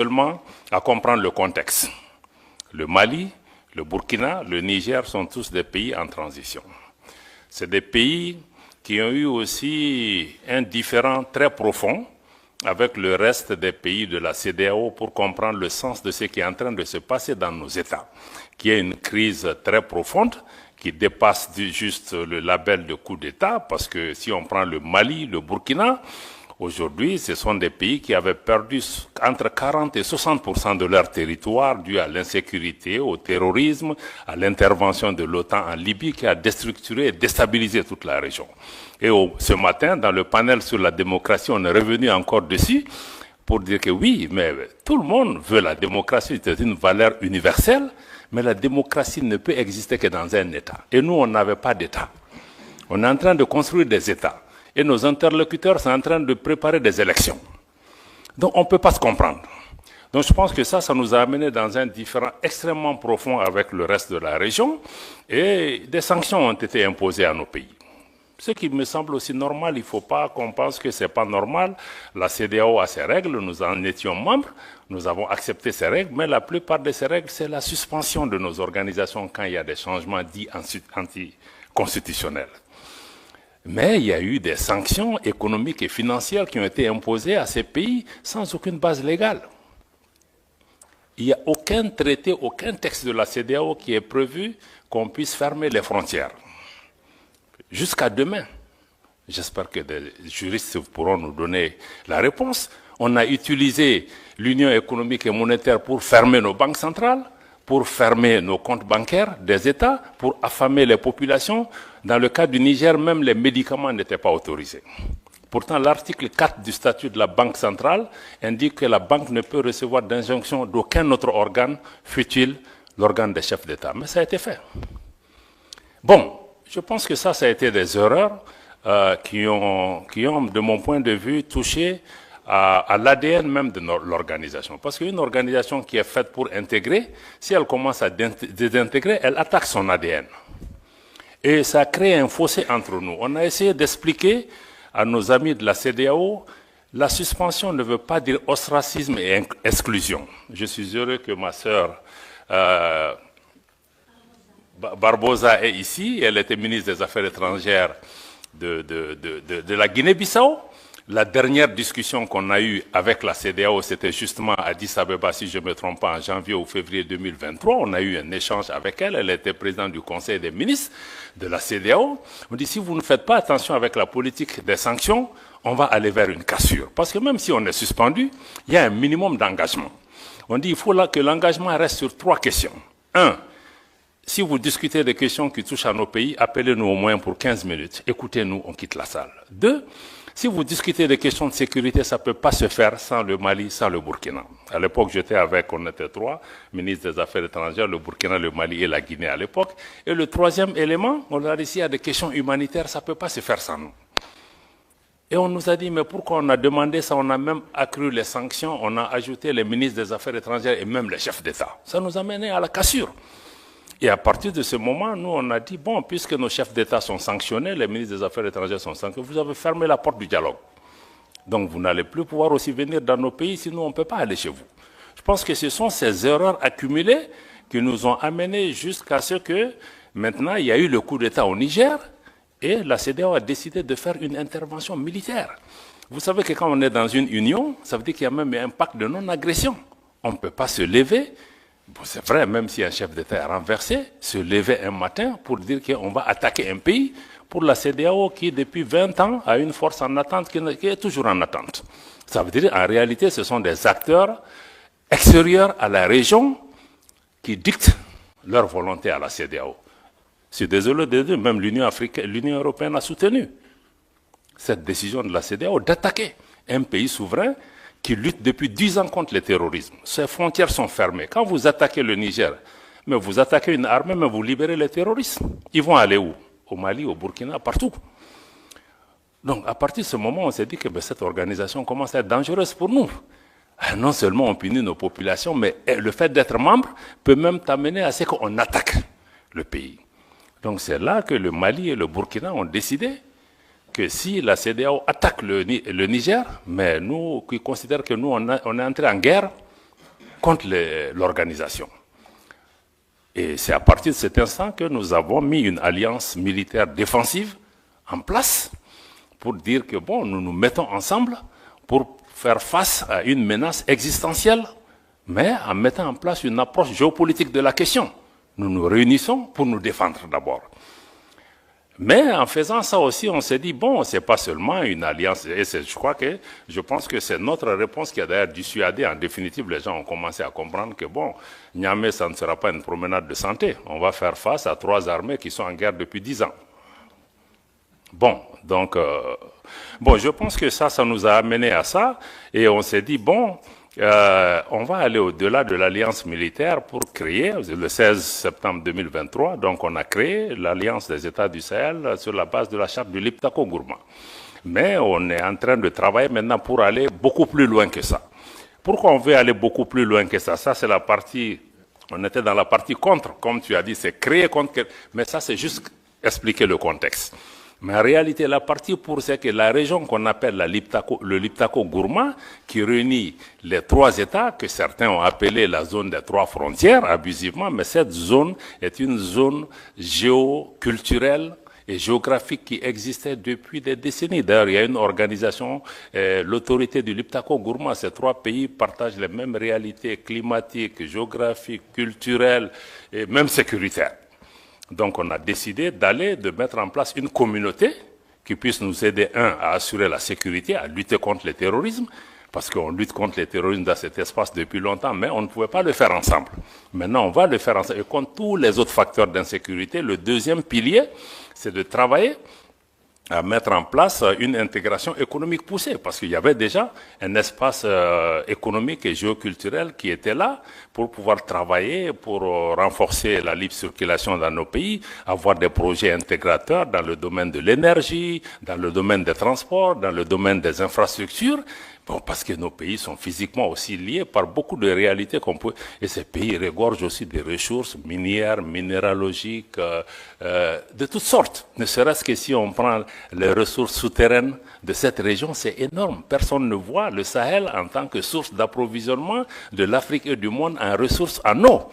seulement à comprendre le contexte. Le Mali, le Burkina, le Niger sont tous des pays en transition. C'est des pays qui ont eu aussi un différend très profond avec le reste des pays de la CEDEAO pour comprendre le sens de ce qui est en train de se passer dans nos États, qui est une crise très profonde qui dépasse juste le label de coup d'État, parce que si on prend le Mali, le Burkina, aujourd'hui, ce sont des pays qui avaient perdu entre 40 et 60% de leur territoire dû à l'insécurité, au terrorisme, à l'intervention de l'OTAN en Libye qui a déstructuré et déstabilisé toute la région. Et ce matin, dans le panel sur la démocratie, on est revenu encore dessus pour dire que oui, mais tout le monde veut la démocratie, c'est une valeur universelle, mais la démocratie ne peut exister que dans un État. Et nous, on n'avait pas d'État. On est en train de construire des États. Et nos interlocuteurs sont en train de préparer des élections. Donc on ne peut pas se comprendre. Donc je pense que ça nous a amené dans un différend extrêmement profond avec le reste de la région. Et des sanctions ont été imposées à nos pays. Ce qui me semble aussi normal, il ne faut pas qu'on pense que ce n'est pas normal. La CEDEAO a ses règles, nous en étions membres, nous avons accepté ces règles, mais la plupart de ces règles, c'est la suspension de nos organisations quand il y a des changements dits anticonstitutionnels. Mais il y a eu des sanctions économiques et financières qui ont été imposées à ces pays sans aucune base légale. Il n'y a aucun traité, aucun texte de la CEDEAO qui est prévu qu'on puisse fermer les frontières. Jusqu'à demain. J'espère que des juristes pourront nous donner la réponse. On a utilisé l'Union économique et monétaire pour fermer nos banques centrales, pour fermer nos comptes bancaires des États, pour affamer les populations. Dans le cas du Niger, même les médicaments n'étaient pas autorisés. Pourtant, l'article 4 du statut de la Banque centrale indique que la banque ne peut recevoir d'injonction d'aucun autre organe, fût-il l'organe des chefs d'État. Mais ça a été fait. Bon, je pense que ça a été des erreurs qui ont, de mon point de vue, touché à l'ADN même de l'organisation. Parce qu'une organisation qui est faite pour intégrer, si elle commence à désintégrer, elle attaque son ADN. Et ça crée un fossé entre nous. On a essayé d'expliquer à nos amis de la CEDEAO, la suspension ne veut pas dire ostracisme et exclusion. Je suis heureux que ma sœur Barbosa est ici. Elle était ministre des Affaires étrangères de la Guinée-Bissau. La dernière discussion qu'on a eue avec la CEDEAO, c'était justement à Addis Abeba, si je ne me trompe pas, en janvier ou février 2023. On a eu un échange avec elle. Elle était présidente du Conseil des ministres de la CEDEAO. On dit, si vous ne faites pas attention avec la politique des sanctions, on va aller vers une cassure. Parce que même si on est suspendu, il y a un minimum d'engagement. On dit, il faut là que l'engagement reste sur 3 questions. 1. Si vous discutez des questions qui touchent à nos pays, appelez-nous au moins pour 15 minutes. Écoutez-nous, on quitte la salle. 2. Si vous discutez des questions de sécurité, ça ne peut pas se faire sans le Mali, sans le Burkina. À l'époque, on était 3, ministre des Affaires étrangères, le Burkina, le Mali et la Guinée à l'époque. Et le 3e élément, on a dit, s'il y a des questions humanitaires, ça ne peut pas se faire sans nous. Et on nous a dit, mais pourquoi on a demandé ça? On a même accru les sanctions, on a ajouté les ministres des Affaires étrangères et même les chefs d'État. Ça nous a mené à la cassure. Et à partir de ce moment, nous, on a dit, bon, puisque nos chefs d'État sont sanctionnés, les ministres des Affaires étrangères sont sanctionnés, vous avez fermé la porte du dialogue. Donc, vous n'allez plus pouvoir aussi venir dans nos pays, sinon on ne peut pas aller chez vous. Je pense que ce sont ces erreurs accumulées qui nous ont amenés jusqu'à ce que, maintenant, il y a eu le coup d'État au Niger, et la CEDEAO a décidé de faire une intervention militaire. Vous savez que quand on est dans une union, ça veut dire qu'il y a même un pacte de non-agression. On ne peut pas se lever. Bon, c'est vrai, même si un chef d'État est renversé, se lever un matin pour dire qu'on va attaquer un pays, pour la CEDEAO qui, depuis 20 ans, a une force en attente qui est toujours en attente. Ça veut dire, en réalité, ce sont des acteurs extérieurs à la région qui dictent leur volonté à la CEDEAO. Je suis désolé de dire, même l'Union européenne a soutenu cette décision de la CEDEAO d'attaquer un pays souverain qui lutte depuis 10 ans contre le terrorisme. Ses frontières sont fermées. Quand vous attaquez le Niger, mais vous attaquez une armée, mais vous libérez les terroristes. Ils vont aller où? Au Mali, au Burkina, partout. Donc, à partir de ce moment, on s'est dit que cette organisation commence à être dangereuse pour nous. Non seulement on punit nos populations, mais le fait d'être membre peut même t'amener à ce qu'on attaque le pays. Donc, c'est là que le Mali et le Burkina ont décidé que si la CEDEAO attaque le Niger, mais nous qui considérons que nous on est entré en guerre contre l'organisation. Et c'est à partir de cet instant que nous avons mis une alliance militaire défensive en place pour dire que bon, nous nous mettons ensemble pour faire face à une menace existentielle, mais en mettant en place une approche géopolitique de la question. Nous nous réunissons pour nous défendre d'abord. Mais en faisant ça aussi, on s'est dit, bon, c'est pas seulement une alliance, et je pense que c'est notre réponse qui a d'ailleurs dissuadé, en définitive, les gens ont commencé à comprendre que, bon, Niamey, ça ne sera pas une promenade de santé. On va faire face à 3 armées qui sont en guerre depuis 10 ans. Bon, donc, je pense que ça nous a amené à ça, et on s'est dit, bon, on va aller au-delà de l'alliance militaire pour créer, le 16 septembre 2023, donc on a créé l'Alliance des États du Sahel sur la base de la charte du Liptako Gourma. Mais on est en train de travailler maintenant pour aller beaucoup plus loin que ça. Pourquoi on veut aller beaucoup plus loin que ça? Ça, c'est la partie, on était dans la partie contre, comme tu as dit, c'est créer contre, mais ça, c'est juste expliquer le contexte. Mais en réalité, la partie pour, c'est que la région qu'on appelle le Liptako Gourma, qui réunit les 3 États, que certains ont appelé la zone des 3 frontières, abusivement, mais cette zone est une zone géoculturelle et géographique qui existait depuis des décennies. D'ailleurs, il y a une organisation, l'autorité du Liptako Gourma, ces 3 pays partagent les mêmes réalités climatiques, géographiques, culturelles et même sécuritaires. Donc on a décidé de mettre en place une communauté qui puisse nous aider, à assurer la sécurité, à lutter contre le terrorisme, parce qu'on lutte contre le terrorisme dans cet espace depuis longtemps, mais on ne pouvait pas le faire ensemble. Maintenant, on va le faire ensemble. Et contre tous les autres facteurs d'insécurité, le deuxième pilier, c'est de travailler à mettre en place une intégration économique poussée, parce qu'il y avait déjà un espace économique et géoculturel qui était là pour pouvoir travailler, pour renforcer la libre circulation dans nos pays, avoir des projets intégrateurs dans le domaine de l'énergie, dans le domaine des transports, dans le domaine des infrastructures. Bon, parce que nos pays sont physiquement aussi liés par beaucoup de réalités qu'on peut... Et ces pays regorgent aussi des ressources minières, minéralogiques, de toutes sortes. Ne serait-ce que si on prend les ressources souterraines de cette région, c'est énorme. Personne ne voit le Sahel en tant que source d'approvisionnement de l'Afrique et du monde en ressources en eau.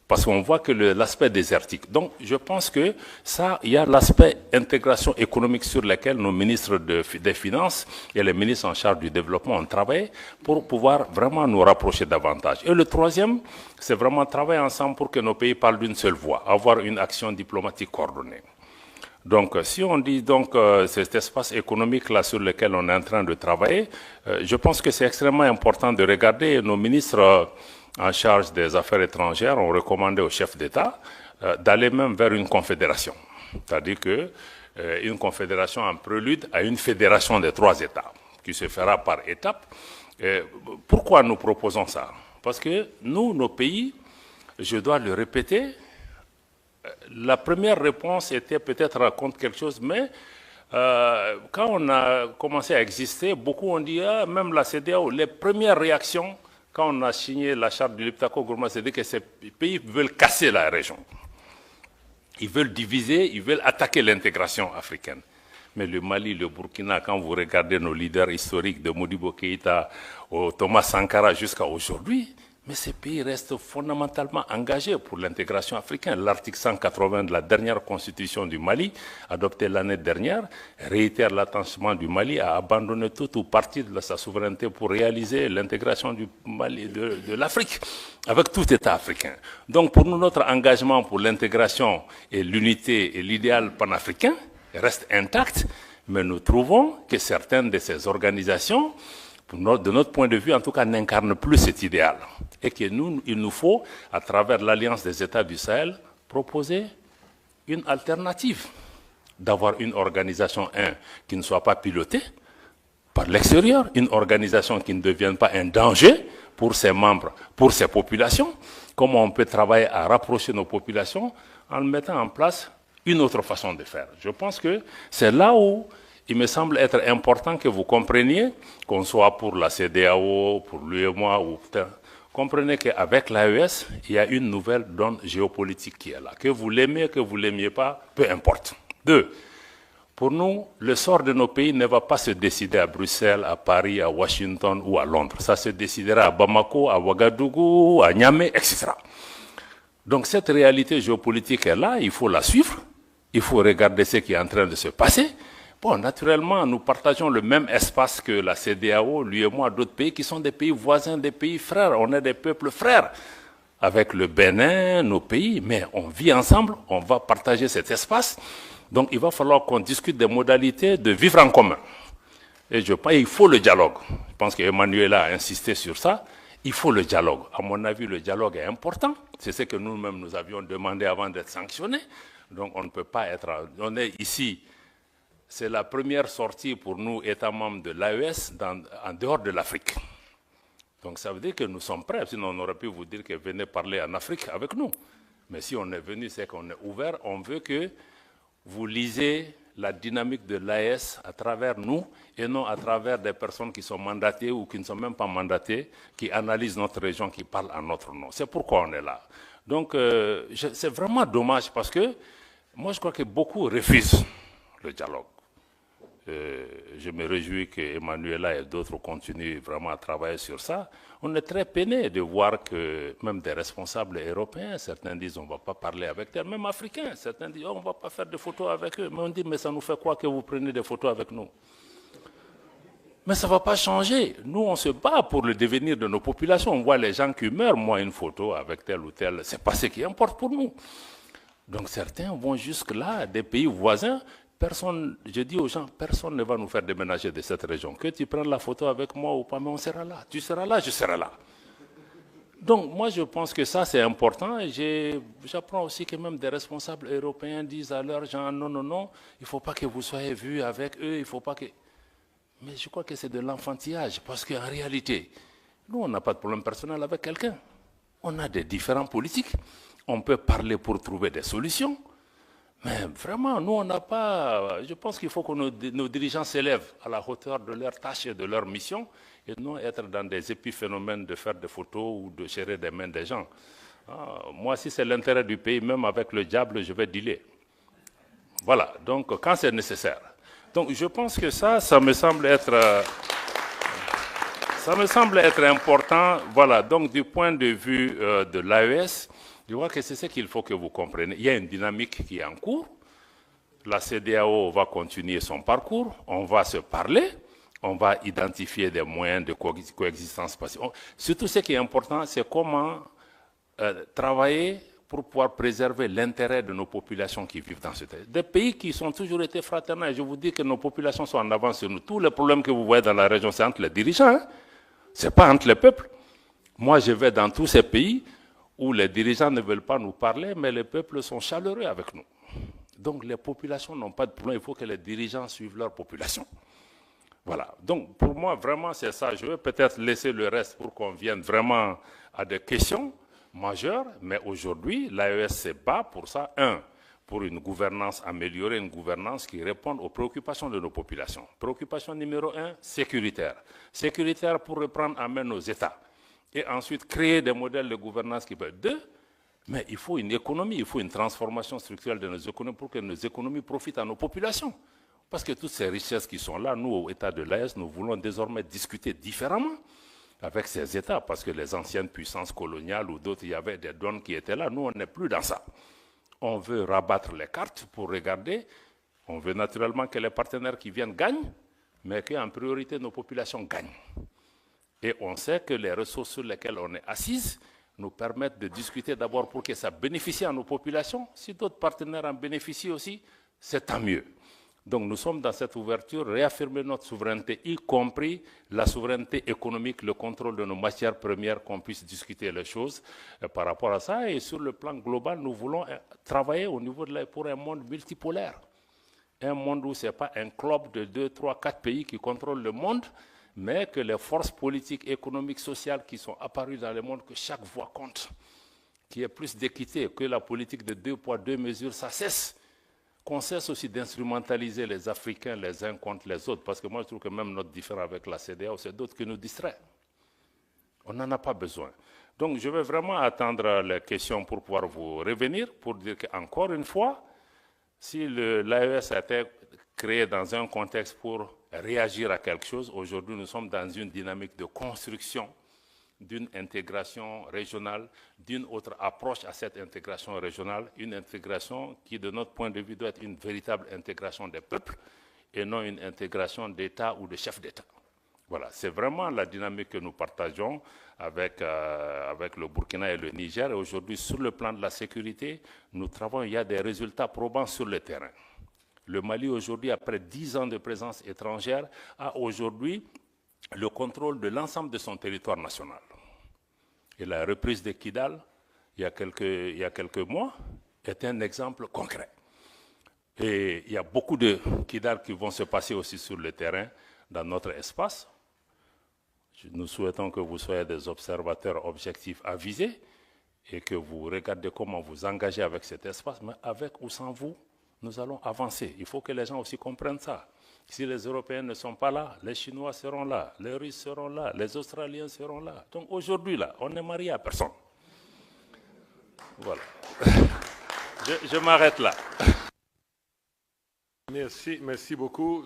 Parce qu'on voit que l'aspect désertique. Donc, je pense que ça, il y a l'aspect intégration économique sur lequel nos ministres des Finances et les ministres en charge du développement ont travaillé pour pouvoir vraiment nous rapprocher davantage. Et le troisième, c'est vraiment travailler ensemble pour que nos pays parlent d'une seule voix, avoir une action diplomatique coordonnée. Donc, si on dit donc cet espace économique-là sur lequel on est en train de travailler, je pense que c'est extrêmement important de regarder nos ministres en charge des affaires étrangères ont recommandé au chef d'État d'aller même vers une confédération. C'est-à-dire une confédération en prélude à une fédération des 3 États, qui se fera par étapes. Pourquoi nous proposons ça? Parce que nous, nos pays, je dois le répéter, la première réponse était peut-être contre quelque chose, mais quand on a commencé à exister, beaucoup ont dit, même la CEDEAO, les premières réactions, quand on a signé la charte du Liptako Gourma, c'est-à-dire que ces pays veulent casser la région. Ils veulent diviser, ils veulent attaquer l'intégration africaine. Mais le Mali, le Burkina, quand vous regardez nos leaders historiques de Modibo Keïta au Thomas Sankara jusqu'à aujourd'hui, mais ces pays restent fondamentalement engagés pour l'intégration africaine. L'article 180 de la dernière constitution du Mali, adoptée l'année dernière, réitère l'attachement du Mali à abandonner tout ou partie de sa souveraineté pour réaliser l'intégration du Mali, de l'Afrique, avec tout État africain. Donc pour nous, notre engagement pour l'intégration et l'unité et l'idéal panafricain reste intact, mais nous trouvons que certaines de ces organisations, de notre point de vue, en tout cas, n'incarne plus cet idéal. Et que il nous faut, à travers l'Alliance des États du Sahel, proposer une alternative. D'avoir une organisation, qui ne soit pas pilotée par l'extérieur, une organisation qui ne devienne pas un danger pour ses membres, pour ses populations. Comment on peut travailler à rapprocher nos populations en mettant en place une autre façon de faire. Je pense que c'est là où il me semble être important que vous compreniez, qu'on soit pour la CEDEAO, pour l'UEMOA, ou comprenez qu'avec l'AES, il y a une nouvelle donne géopolitique qui est là. Que vous l'aimez, que vous ne l'aimiez pas, peu importe. 2, Pour nous, le sort de nos pays ne va pas se décider à Bruxelles, à Paris, à Washington ou à Londres. Ça se décidera à Bamako, à Ouagadougou, à Niamey, etc. Donc cette réalité géopolitique est là, il faut la suivre, il faut regarder ce qui est en train de se passer. Bon, naturellement, nous partageons le même espace que la CEDEAO, lui et moi, d'autres pays qui sont des pays voisins, des pays frères. On est des peuples frères. Avec le Bénin, nos pays, mais on vit ensemble, on va partager cet espace. Donc il va falloir qu'on discute des modalités de vivre en commun. Et je pense qu'il faut le dialogue. Je pense qu'Emmanuel a insisté sur ça. Il faut le dialogue. À mon avis, le dialogue est important. C'est ce que nous-mêmes nous avions demandé avant d'être sanctionnés. Donc on ne peut pas être... On est ici, c'est la première sortie pour nous, États membres de l'AES, en dehors de l'Afrique. Donc ça veut dire que nous sommes prêts. Sinon on aurait pu vous dire que venez parler en Afrique avec nous. Mais si on est venu, c'est qu'on est ouvert. On veut que vous lisez la dynamique de l'AES à travers nous et non à travers des personnes qui sont mandatées ou qui ne sont même pas mandatées, qui analysent notre région, qui parlent en notre nom. C'est pourquoi on est là. Donc c'est vraiment dommage parce que moi je crois que beaucoup refusent le dialogue. Je me réjouis qu'Emmanuela et d'autres continuent vraiment à travailler sur ça. On est très peiné de voir que même des responsables européens, certains disent on ne va pas parler avec eux, même africains, certains disent oh, on ne va pas faire de photos avec eux. Mais on dit mais ça nous fait quoi que vous preniez des photos avec nous? Mais ça ne va pas changer. Nous, on se bat pour le devenir de nos populations. On voit les gens qui meurent, moi une photo avec tel ou tel, ce n'est pas ce qui importe pour nous. Donc certains vont jusque-là, des pays voisins. Personne, je dis aux gens, personne ne va nous faire déménager de cette région. Que tu prennes la photo avec moi ou pas, mais on sera là. Tu seras là, je serai là. Donc moi je pense que ça c'est important. Et j'apprends aussi que même des responsables européens disent à leurs gens, non, non, non, il ne faut pas que vous soyez vus avec eux, il ne faut pas que... Mais je crois que c'est de l'enfantillage, parce qu'en réalité, nous on n'a pas de problème personnel avec quelqu'un. On a des différents politiques, on peut parler pour trouver des solutions. Mais vraiment, nous, on n'a pas... Je pense qu'il faut que nos dirigeants s'élèvent à la hauteur de leur tâche et de leur mission et non être dans des épiphénomènes de faire des photos ou de gérer des mains des gens. Moi, si c'est l'intérêt du pays, même avec le diable, je vais dealer. Voilà, donc quand c'est nécessaire. Donc je pense que ça me semble être... ça me semble être important. Voilà, donc du point de vue de l'AES, je vois que c'est ce qu'il faut que vous compreniez. Il y a une dynamique qui est en cours. La CEDEAO va continuer son parcours. On va se parler. On va identifier des moyens de coexistence pacifique. Surtout, ce qui est important, c'est comment travailler pour pouvoir préserver l'intérêt de nos populations qui vivent dans ce pays. Des pays qui ont toujours été fraternels. Je vous dis que nos populations sont en avance sur nous. Tous les problèmes que vous voyez dans la région, c'est entre les dirigeants. Hein? Ce n'est pas entre les peuples. Moi, je vais dans tous ces pays où les dirigeants ne veulent pas nous parler, mais les peuples sont chaleureux avec nous. Donc les populations n'ont pas de problème, il faut que les dirigeants suivent leur population. Voilà, donc pour moi vraiment c'est ça, je vais peut-être laisser le reste pour qu'on vienne vraiment à des questions majeures, mais aujourd'hui l'AES se bat pour ça, pour une gouvernance, améliorer une gouvernance qui réponde aux préoccupations de nos populations. Préoccupation numéro 1, sécuritaire. Sécuritaire pour reprendre en main nos États. Et ensuite créer des modèles de gouvernance qui peuvent... mais il faut une économie, il faut une transformation structurelle de nos économies pour que nos économies profitent à nos populations. Parce que toutes ces richesses qui sont là, nous, au État de l'AES, nous voulons désormais discuter différemment avec ces États, parce que les anciennes puissances coloniales ou d'autres, il y avait des donnes qui étaient là. Nous, on n'est plus dans ça. On veut rabattre les cartes pour regarder. On veut naturellement que les partenaires qui viennent gagnent, mais qu'en priorité, nos populations gagnent. Et on sait que les ressources sur lesquelles on est assise nous permettent de discuter d'abord pour que ça bénéficie à nos populations. Si d'autres partenaires en bénéficient aussi, c'est tant mieux. Donc nous sommes dans cette ouverture, réaffirmer notre souveraineté, y compris la souveraineté économique, le contrôle de nos matières premières, qu'on puisse discuter les choses par rapport à ça. Et sur le plan global, nous voulons travailler au niveau pour un monde multipolaire. Un monde où ce n'est pas un club de 2, 3, 4 pays qui contrôlent le monde, mais que les forces politiques, économiques, sociales qui sont apparues dans le monde, que chaque voix compte, qu'il y ait plus d'équité, que la politique de 2 poids, 2 mesures, ça cesse. Qu'on cesse aussi d'instrumentaliser les Africains les uns contre les autres, parce que moi je trouve que même notre différend avec la CEDEAO, c'est d'autres qui nous distraient. On n'en a pas besoin. Donc je vais vraiment attendre les questions pour pouvoir vous revenir, pour dire qu'encore une fois, si l'AES a été créé dans un contexte pour réagir à quelque chose. Aujourd'hui, nous sommes dans une dynamique de construction d'une intégration régionale, d'une autre approche à cette intégration régionale, une intégration qui, de notre point de vue, doit être une véritable intégration des peuples et non une intégration d'État ou de chefs d'État. Voilà, c'est vraiment la dynamique que nous partageons avec le Burkina et le Niger. Et aujourd'hui, sur le plan de la sécurité, nous travaillons, il y a des résultats probants sur le terrain. Le Mali, aujourd'hui, après 10 ans de présence étrangère, a aujourd'hui le contrôle de l'ensemble de son territoire national. Et la reprise de Kidal, il y a quelques mois, est un exemple concret. Et il y a beaucoup de Kidal qui vont se passer aussi sur le terrain dans notre espace. Nous souhaitons que vous soyez des observateurs objectifs avisés et que vous regardez comment vous engagez avec cet espace, mais avec ou sans vous, nous allons avancer. Il faut que les gens aussi comprennent ça. Si les Européens ne sont pas là, les Chinois seront là, les Russes seront là, les Australiens seront là. Donc aujourd'hui, là, on n'est marié à personne. Voilà. Je m'arrête là. Merci beaucoup.